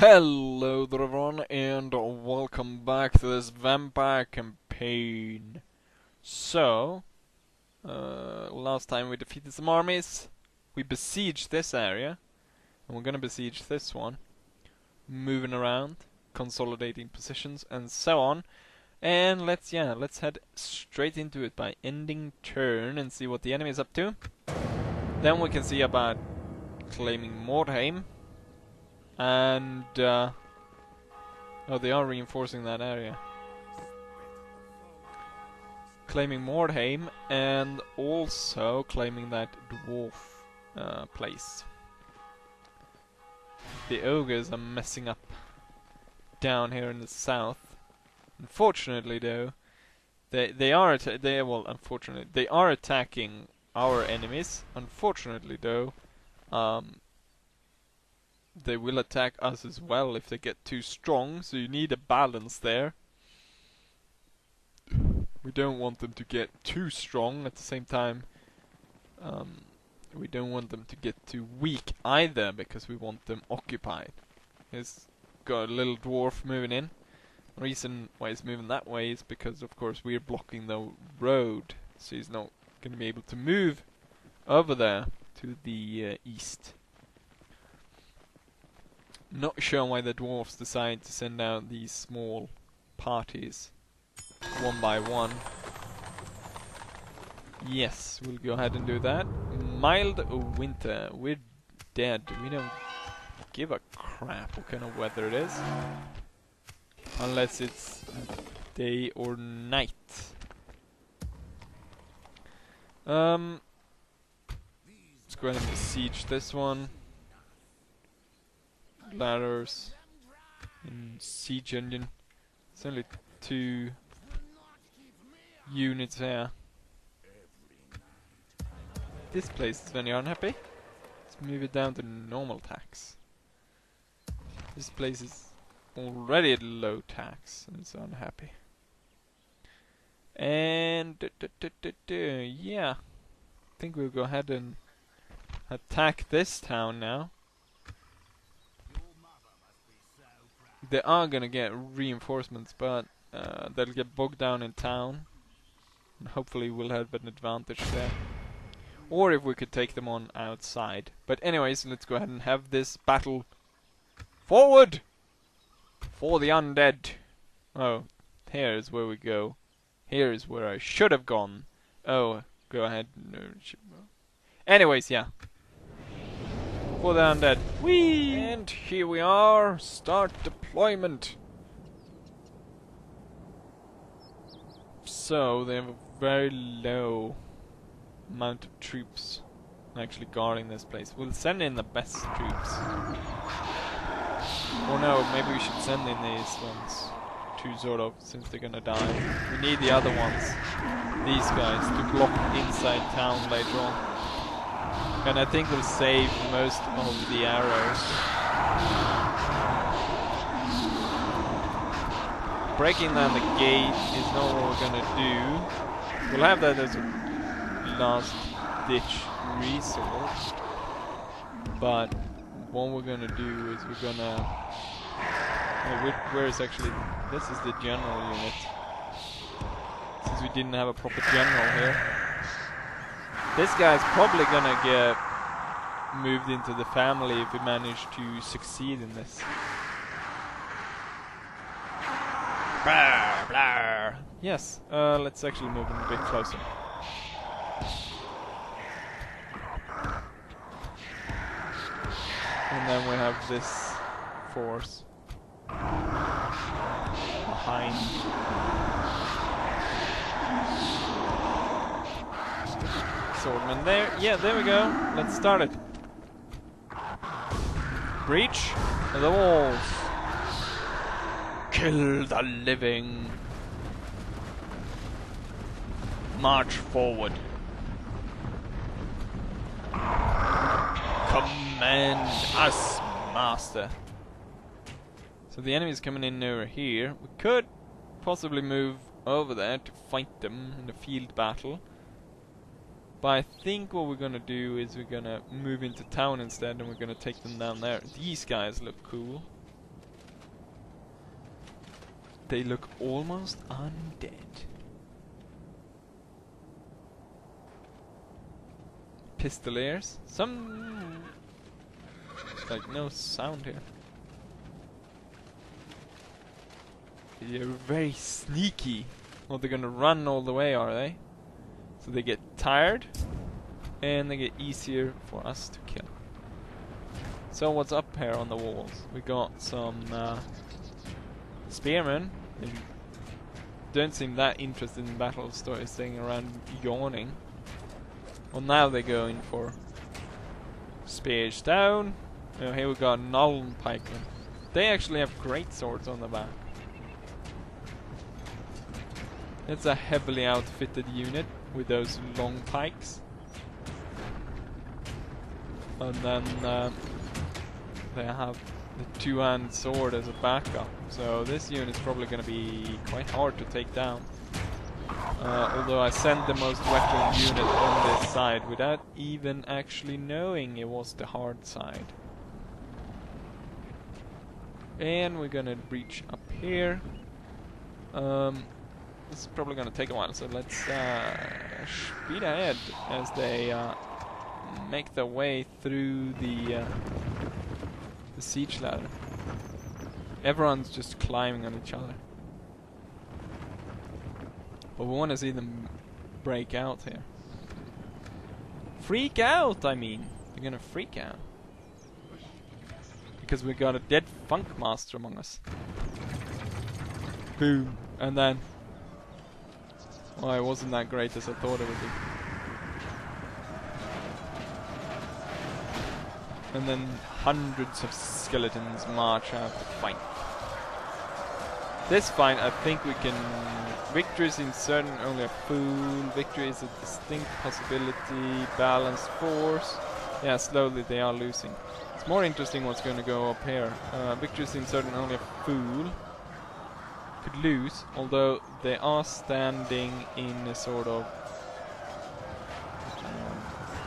Hello there everyone, and welcome back to this vampire campaign. So, last time we defeated some armies, we besieged this area, and we're gonna besiege this one. Moving around, consolidating positions, and so on. And let's head straight into it by ending turn and see what the enemy is up to. Then we can see about claiming Mordheim. And, oh, they are reinforcing that area. Claiming Mordheim, and also claiming that dwarf place. The ogres are messing up down here in the south. Unfortunately, though, they are attacking our enemies. Unfortunately, though, they will attack us as well if they get too strong, so you need a balance there. We don't want them to get too strong at the same time. We don't want them to get too weak either, because we want them occupied. He's got a little dwarf moving in. The reason why he's moving that way is because, of course, we're blocking the road, so he's not going to be able to move over there to the east. Not sure why the dwarves decide to send out these small parties one by one. Yes, we'll go ahead and do that. Mild winter. We're dead. We don't give a crap what kind of weather it is. Unless it's day or night. Let's go ahead and besiege this one. Ladders and siege engine. It's only 2 units here. This place is very unhappy. Let's move it down to normal tax. This place is already at low tax and it's unhappy. And yeah, I think we'll go ahead and attack this town now. They are gonna get reinforcements, but they'll get bogged down in town. And hopefully we'll have an advantage there. Or if we could take them on outside. But anyways, let's go ahead and have this battle. Forward! For the undead. Oh, here is where we go. Here is where I should have gone. Oh, go ahead. No, anyways, yeah. For the undead. Whee! And here we are. Start deployment. So, they have a very low amount of troops actually guarding this place. We'll send in the best troops. Or no, maybe we should send in these ones. To sort of, since they're gonna die. We need the other ones. These guys to block inside town later on. And I think we'll save most of the arrows. Breaking down the gate is not what we're gonna do. We'll have that as a last ditch resource. But what we're gonna do is we're gonna... Oh, where is actually... This is the general unit. Since we didn't have a proper general here. This guy's probably gonna get moved into the family if we manage to succeed in this. Blah, blah. Yes, let's actually move him a bit closer. And then we have this force behind. Swordman there. Yeah, there we go. Let's start it. Breach the walls. Kill the living. March forward. Command us, master. So the enemy's coming in over here. We could possibly move over there to fight them in a field battle. But I think what we're gonna do is we're gonna move into town instead, and we're gonna take them down there. These guys look cool. They look almost undead. Pistoliers. Like no sound here. They're very sneaky. Well, they're gonna run all the way, are they? So they get tired, and they get easier for us to kill. So what's up here on the walls? We got some spearmen. They don't seem that interested in battle, staying around yawning. Well, now they're going for spears down. Here we got Nuln pikemen. They actually have great swords on the back. It's a heavily outfitted unit with those long pikes. And then they have the two-hand sword as a backup. So this unit's probably going to be quite hard to take down. Although I sent the most veteran unit on this side without even actually knowing it was the hard side. And we're gonna reach up here. This is probably gonna take a while, so let's speed ahead as they make their way through the siege ladder. Everyone's just climbing on each other. But we want to see them break out here. Freak out, I mean. They're gonna freak out. Because we got a dead funk master among us. Boom. And then... well, it wasn't that great as I thought it would be. And then hundreds of skeletons march out to fight. This fight, I think we can... victory is uncertain, only a fool. Victory is a distinct possibility. Balanced force. Yeah, slowly they are losing. It's more interesting what's going to go up here. Victory is uncertain, only a fool could lose, although they are standing in a sort of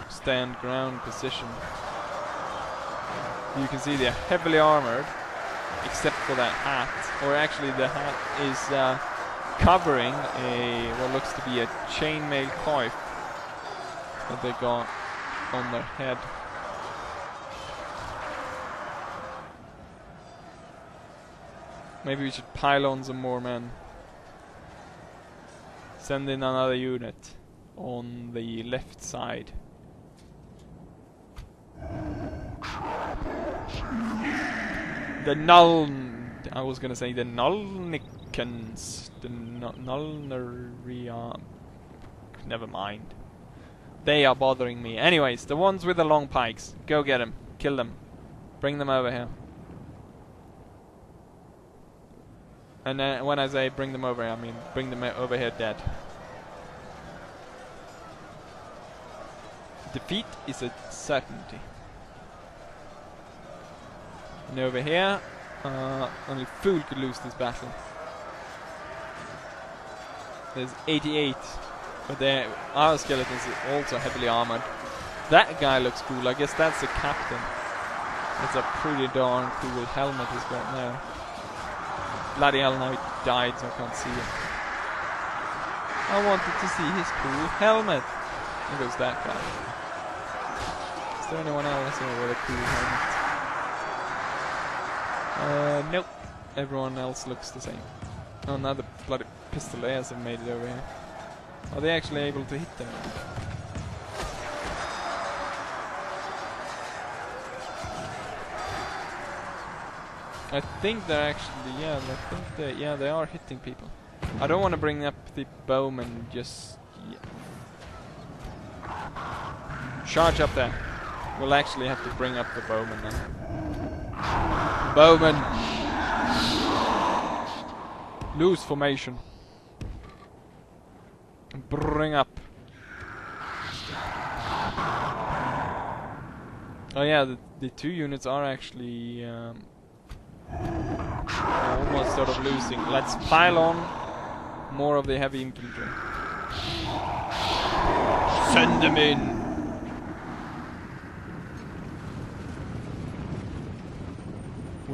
stand ground position. You can see they're heavily armored, except for that hat. Or actually the hat is covering a what looks to be a chainmail coif that they got on their head. Maybe we should pile on some more men. Send in another unit on the left side. The I was gonna say the Nulnikens. The Nulneria. Never mind. They are bothering me. Anyways, the ones with the long pikes. Go get them. Kill them. Bring them over here. And when I say bring them over, I mean bring them over here dead. Defeat is a certainty. And over here, only a fool could lose this battle. There's 88, but our skeletons are also heavily armored. That guy looks cool. I guess that's the captain. That's a pretty darn cool helmet he's got now. Bloody hell, now he died, so I can't see him. I wanted to see his cool helmet. There goes that guy. Is there anyone else here with a cool helmet? Nope. Everyone else looks the same. Oh, now the bloody pistoliers have made it over here. Are they actually able to hit them? I think they're actually, yeah, they are hitting people. I don't want to bring up the bowman just yet. Charge up there. We'll actually have to bring up the bowman now. Bowman! Loose formation. Bring up. Oh yeah, the two units are actually almost sort of losing. Let's pile on more of the heavy infantry. Send them in!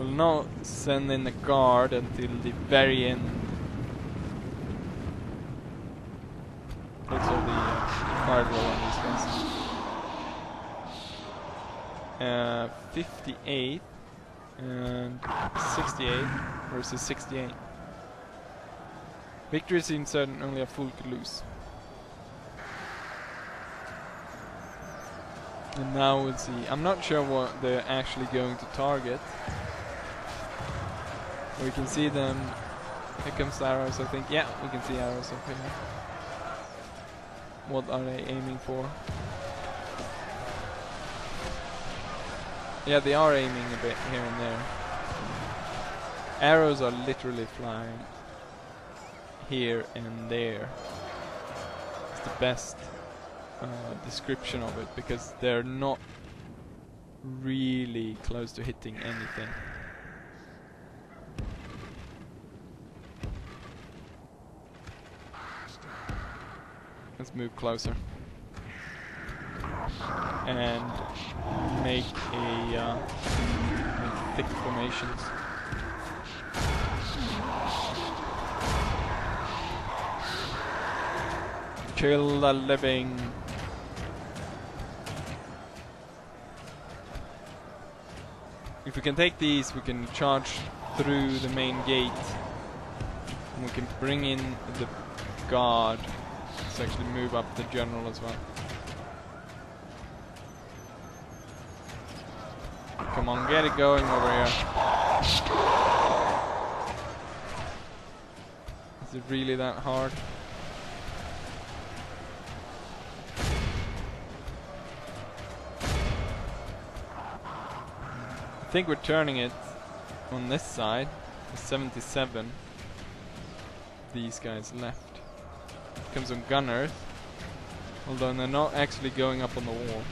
We'll not send in the guard until the very end. That's all the guard roll on these guys. 58 and 68 versus 68. Victory seems certain, only a fool could lose. And now we'll see. I'm not sure what they're actually going to target. We can see them. Here comes the arrows, I think. Yeah, we can see arrows up here. What are they aiming for? Yeah, they are aiming a bit here and there. Arrows are literally flying here and there. It's the best description of it, because they're not really close to hitting anything. Let's move closer and make thick formations. Kill the living. If we can take these, we can charge through the main gate, and we can bring in the guard. Let's actually move up the general as well. Come on, get it going over here. Is it really that hard? I think we're turning it on this side. 77. These guys left. Comes some gunners, although they're not actually going up on the wall.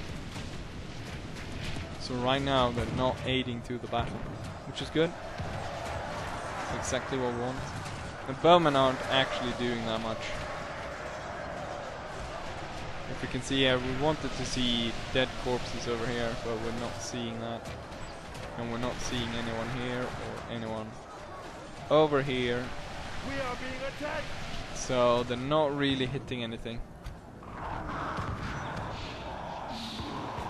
So right now they're not aiding to the battle, which is good. That's exactly what we want. The bowmen aren't actually doing that much. If we can see here, we wanted to see dead corpses over here, but we're not seeing that. And we're not seeing anyone here or anyone over here. We are being attacked! So they're not really hitting anything.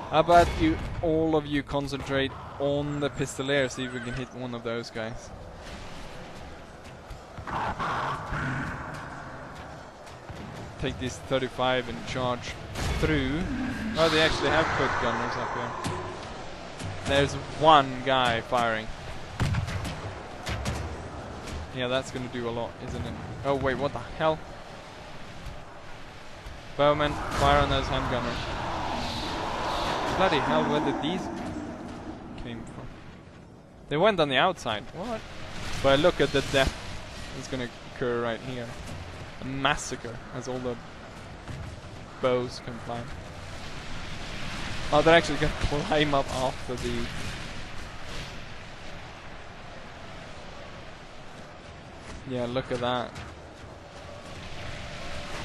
How about you, all of you, concentrate on the pistolier, see if we can hit one of those guys. Take this 35 and charge through. Oh, they actually have foot gunners up here. There's one guy firing. Yeah, that's gonna do a lot, isn't it? Oh wait, what the hell? Bowman, fire on those handgunners. Bloody hell, where did these came from? They went on the outside, what? But look at the death that's gonna occur right here. A massacre as all the bows come flying. Oh, they're actually gonna climb up after the... Yeah, look at that.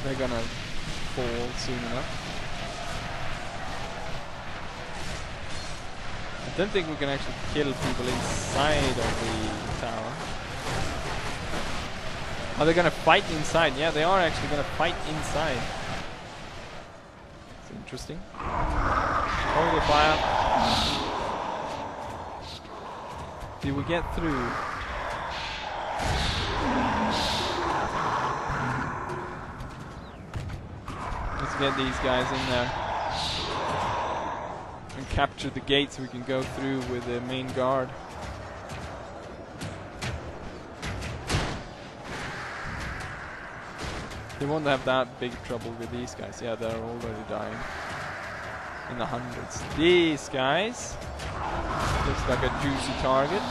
They're gonna fall soon enough. I don't think we can actually kill people inside of the tower. Are they gonna fight inside? Yeah, they are actually gonna fight inside. It's interesting. Hold the fire. Did we get through? Let's get these guys in there and capture the gate so we can go through with the main guard. They won't have that big trouble with these guys. Yeah, they're already dying in the hundreds. These guys looks like a juicy target.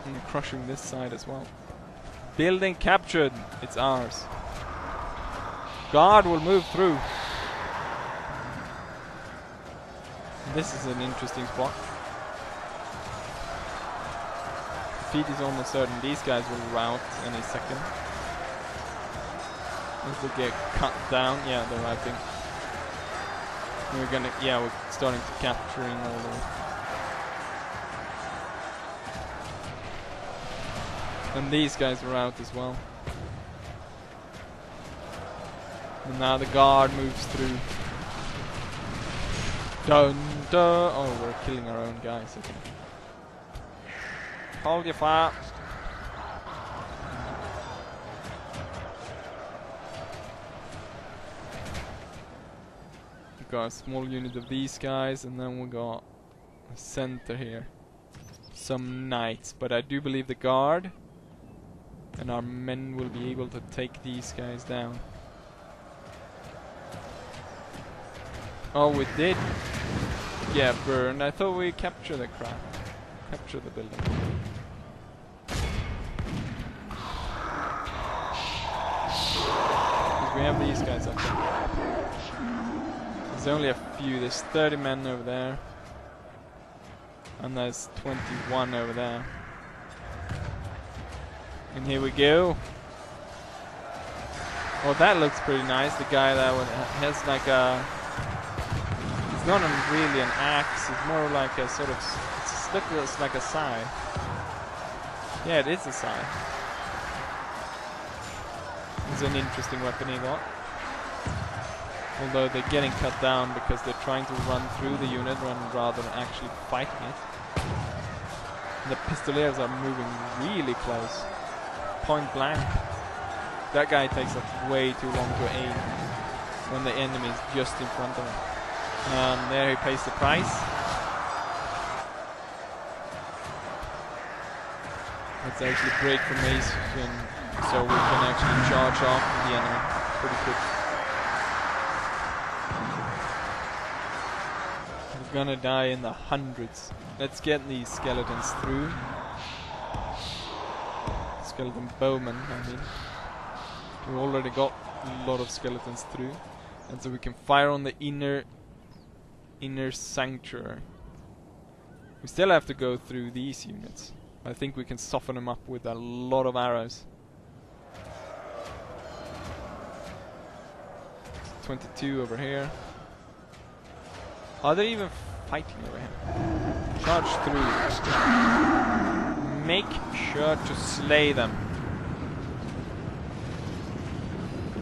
And they're crushing this side as well. Building captured. It's ours. Guard will move through. This is an interesting spot. Defeat is almost certain. These guys will rout any second. As they get cut down. Yeah, they're routing. And we're gonna, yeah, we're starting to capturing all the And these guys are out as well. And now the guard moves through. Dun dun! Oh, we're killing our own guys, okay. Hold your fire. We got a small unit of these guys, and then we got a center here. Some knights, but I do believe the guard and our men will be able to take these guys down. Oh, we did get burned. I thought we captured the crap. Capture the building. Because we have these guys up there. There's only a few. There's 30 men over there. And there's 21 over there. And here we go. Well, that looks pretty nice. The guy that has like a... It's not really an axe. It's more like a sort of... It's like a scythe. Yeah, it is a scythe. It's an interesting weapon he got. Although they're getting cut down because they're trying to run through the unit rather than actually fighting it. And the pistoliers are moving really close. Point blank. That guy takes up way too long to aim when the enemy is just in front of him. There he pays the price. Let's actually break formation so we can actually charge off the enemy pretty quick. We're gonna die in the hundreds. Let's get these skeletons through. Skeleton bowmen, I mean. We already got a lot of skeletons through, and so we can fire on the inner sanctuary. We still have to go through these units. I think we can soften them up with a lot of arrows. 22 over here. Are they even fighting over here? Charge through. Make sure to slay them.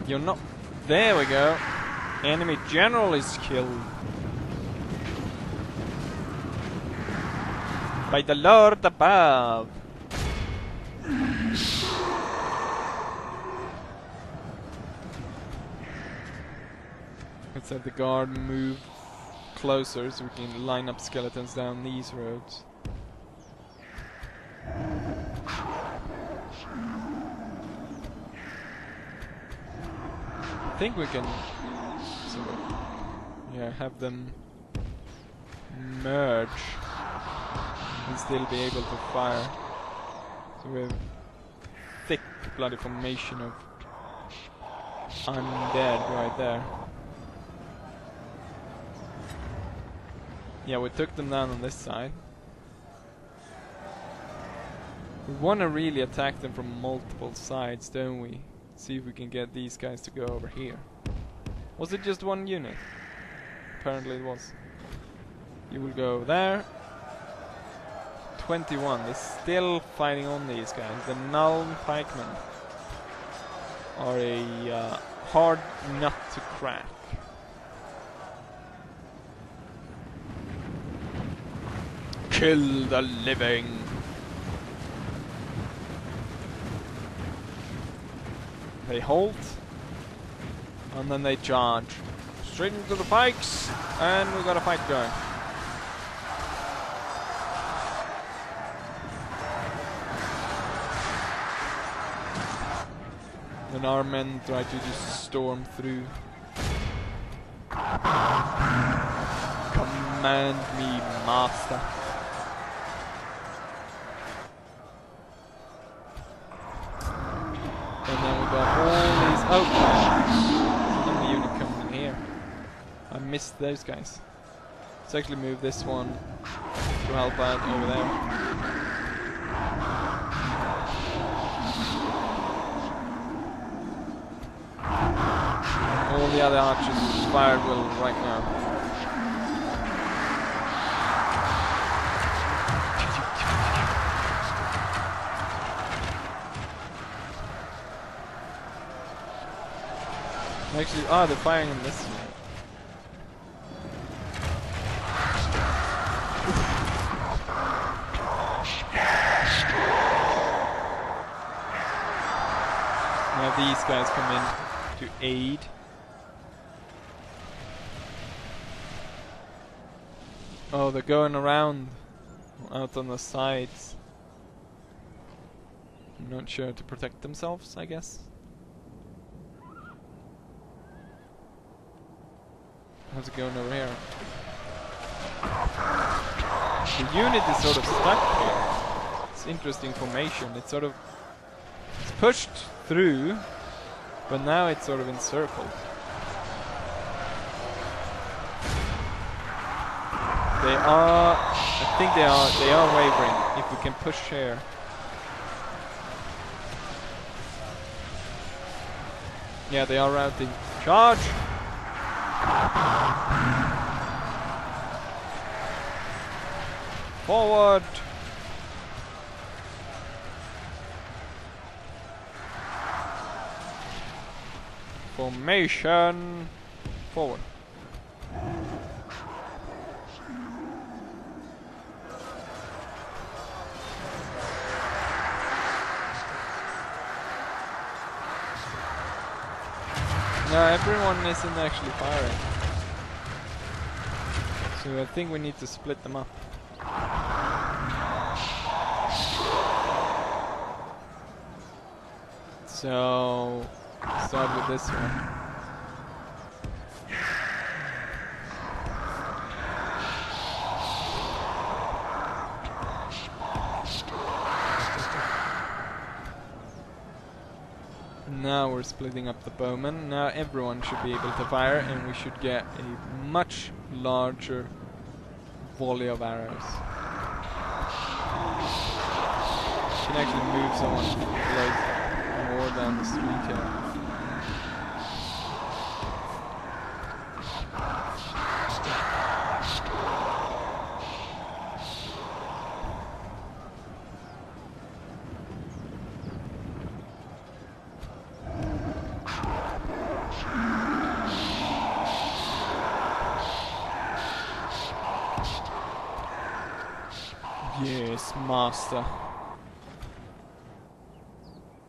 You're not... There we go. Enemy general is killed. By the Lord above. Let's have the guard move closer so we can line up skeletons down these roads. I think we can sort of, have them merge and still be able to fire. So we have thick bloody formation of undead right there. Yeah, we took them down on this side. We want to really attack them from multiple sides, don't we? See if we can get these guys to go over here. Was it just one unit? Apparently it was. You will go there. 21. They're still fighting on these guys. The Nuln pikemen are a hard nut to crack. Kill the living. They halt, and then they charge. Straight into the pikes, and we got a fight going. Then our men try to just storm through. Command me, master. And then we got all these... Oh! There's another unit coming in here. I missed those guys. Let's actually move this one to help out over there. All the other archers fired well right now. Actually, they're firing in this way. Now these guys come in to aid. Oh, they're going around out on the sides. I'm not sure, to protect themselves, I guess. How's it going over here? The unit is sort of stuck here. It's interesting formation. It's sort of pushed through, but now it's sort of encircled. I think they are wavering. If we can push here. Yeah, they are routing. Charge! Forward! Formation! Forward. No, everyone isn't actually firing. So I think we need to split them up. So, start with this one. Now we're splitting up the bowmen. Now everyone should be able to fire, and we should get a much larger volley of arrows. Can actually move someone like more down the street here. Yes, master.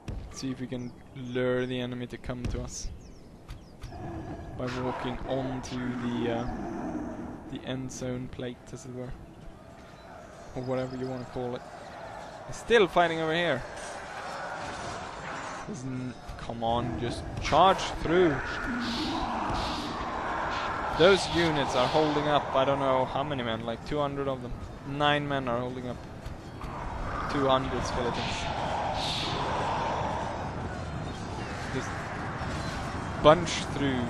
Let's see if we can lure the enemy to come to us by walking onto the end zone plate, as it were, or whatever you want to call it. They're still fighting over here. Come on, just charge through. Those units are holding up. I don't know how many men, like 200 of them. 9 men are holding up 200 skeletons. Just bunch through.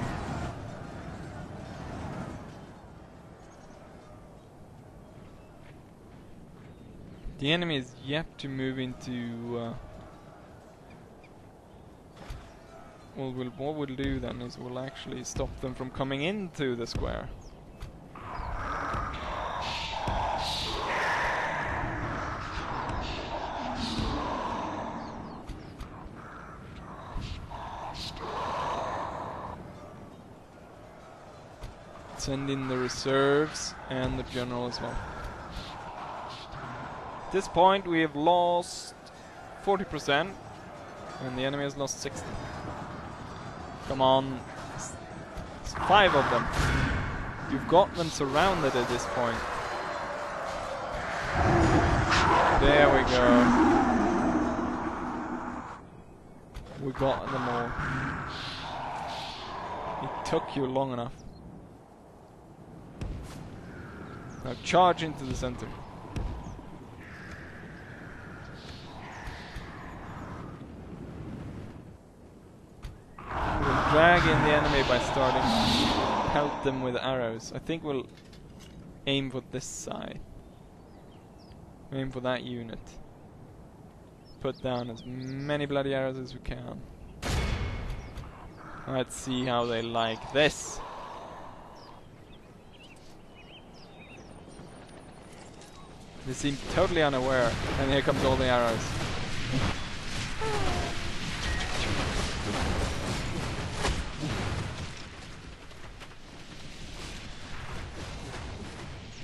The enemy is yet to move into well, what we'll do then is we'll actually stop them from coming into the square. Send in the reserves and the general as well. At this point we have lost 40% and the enemy has lost 60%. Come on, it's 5 of them. You've got them surrounded at this point. There we go. We got them all. It took you long enough. Now charge into the center. We'll drag in the enemy by starting to pelt them with arrows. I think we'll aim for this side. Aim for that unit. Put down as many bloody arrows as we can. Let's see how they like this. They seem totally unaware, and here comes all the arrows.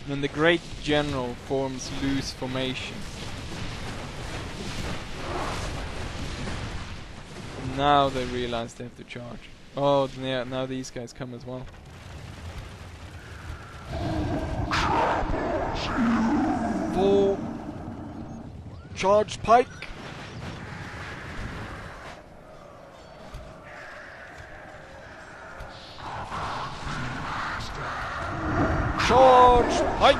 And the great general forms loose formation. Now they realize they have to charge. Oh, yeah, now these guys come as well. Full charge pike. Charge pike.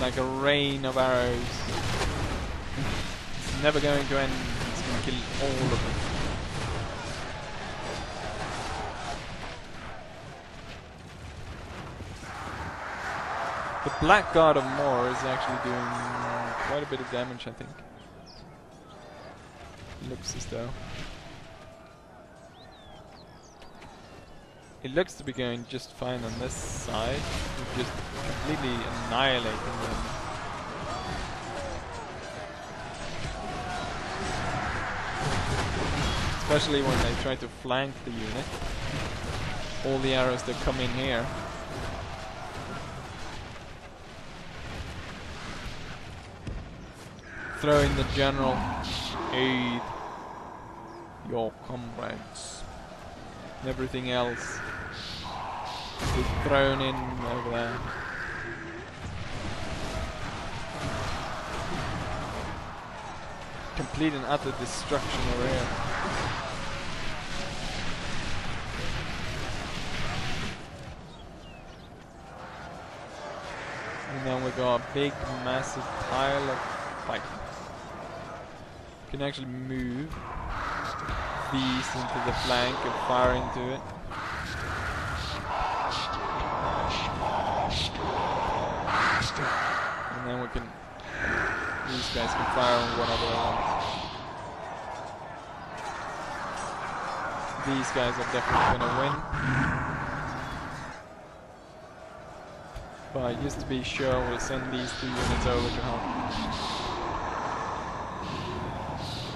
Like a rain of arrows. It's never going to end. It's going to kill all of them. The Black God of War is actually doing quite a bit of damage, I think. Looks as though. It looks to be going just fine on this side. We're just completely annihilating them. Especially when they try to flank the unit. All the arrows that come in here. Throwing the general. Aid your comrades. And everything else is thrown in over there. Complete and utter destruction over here. And then we got a big massive pile of fight. Can actually move these into the flank and fire into it. And then we can, these guys can fire on whatever they want. These guys are definitely gonna win. But just to be sure, we'll send these 2 units over to help.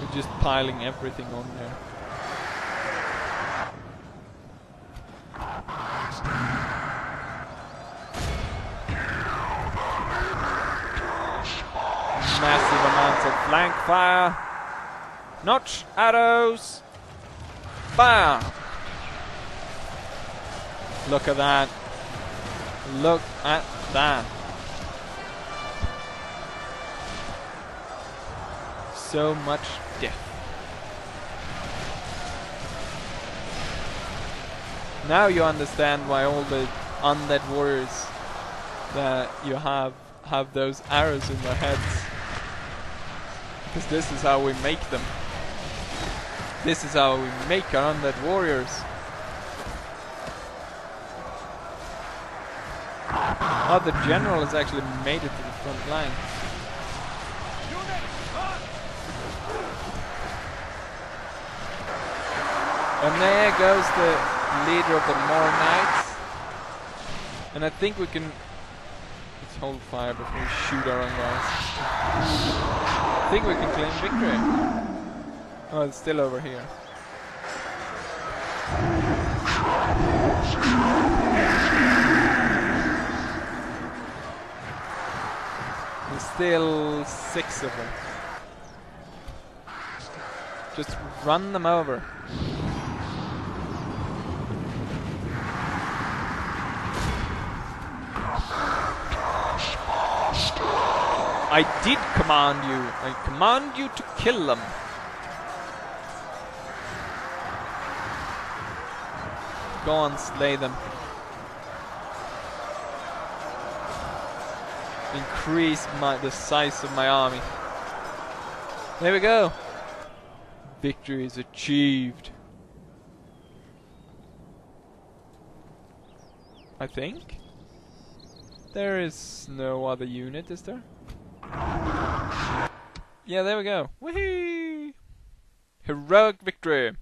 We're just piling everything on there. Massive amounts of flank fire. Notch arrows. Bam! Look at that. Look at that. So much death. Now you understand why all the undead warriors that you have those arrows in their heads. Because this is how we make them. This is how we make our undead warriors. Oh, the general has actually made it to the front line. And there goes the leader of the Moor Knights. And I think we can... Let's hold fire before we shoot our own guys. I think we can claim victory. Oh, it's still over here. There's still 6 of them. Just run them over. I did command you. I command you to kill them. Go on, slay them. Increase the size of my army. There we go. Victory is achieved. I think. There is no other unit, is there? Yeah, there we go. Woohoo! Heroic victory.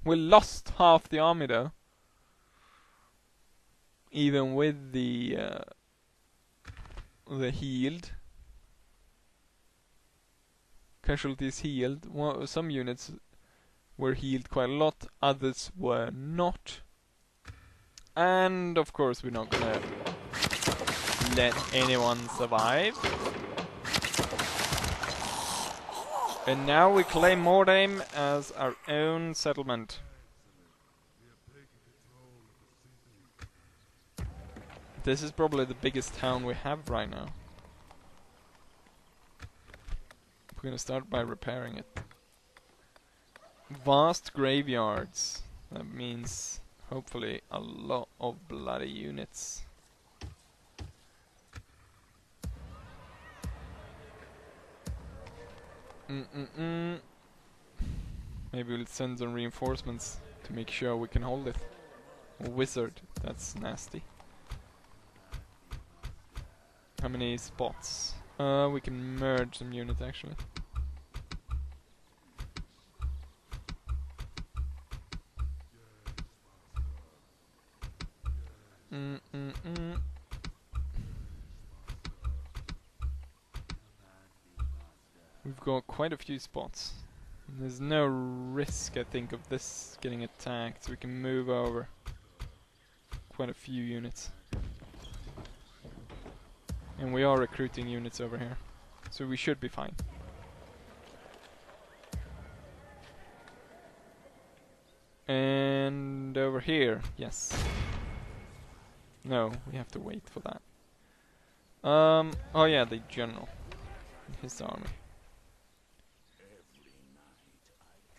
We lost half the army though. even with the healed casualties healed. Some units were healed quite a lot, others were not. And of course we're not gonna let anyone survive. And now we claim Mordheim as our own settlement. This is probably the biggest town we have right now. We're gonna start by repairing it. Vast graveyards. That means hopefully a lot of bloody units. Maybe we'll send some reinforcements to make sure we can hold it. A wizard, that's nasty. How many spots? We can merge some units actually. We've got quite a few spots. There's no risk, I think, of this getting attacked, so we can move over quite a few units. And we are recruiting units over here, so we should be fine. And over here, yes. No, we have to wait for that. Oh yeah, the general. His army.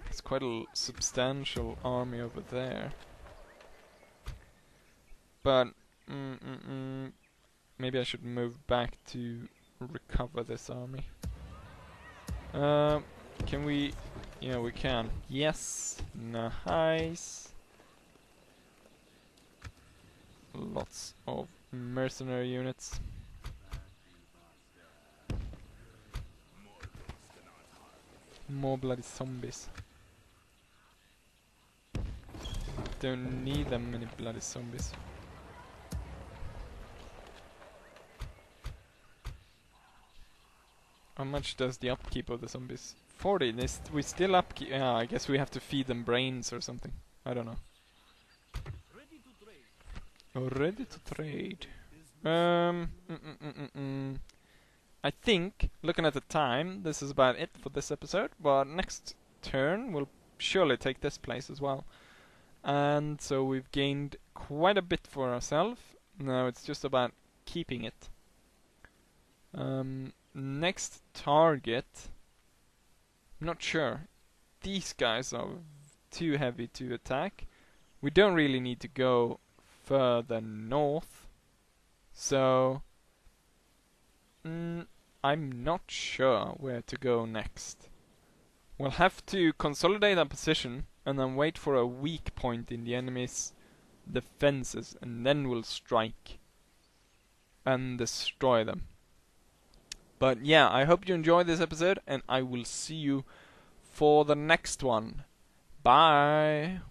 It's quite a substantial army over there. But, maybe I should move back to recover this army. Can we... Yeah, we can. Yes! Nice! Lots of mercenary units. More bloody zombies. Don't need that many bloody zombies. How much does the upkeep of the zombies? 40. We still upkeep. Yeah, I guess we have to feed them brains or something. I don't know. Ready to trade. I think, looking at the time, this is about it for this episode. But next turn we'll surely take this place as well. And so we've gained quite a bit for ourselves. Now it's just about keeping it. Next target, I'm not sure. These guys are too heavy to attack. We don't really need to go further north. So I'm not sure where to go next. We'll have to consolidate our position and then wait for a weak point in the enemy's defenses, and then we'll strike and destroy them. But yeah, I hope you enjoyed this episode, and I will see you for the next one. Bye!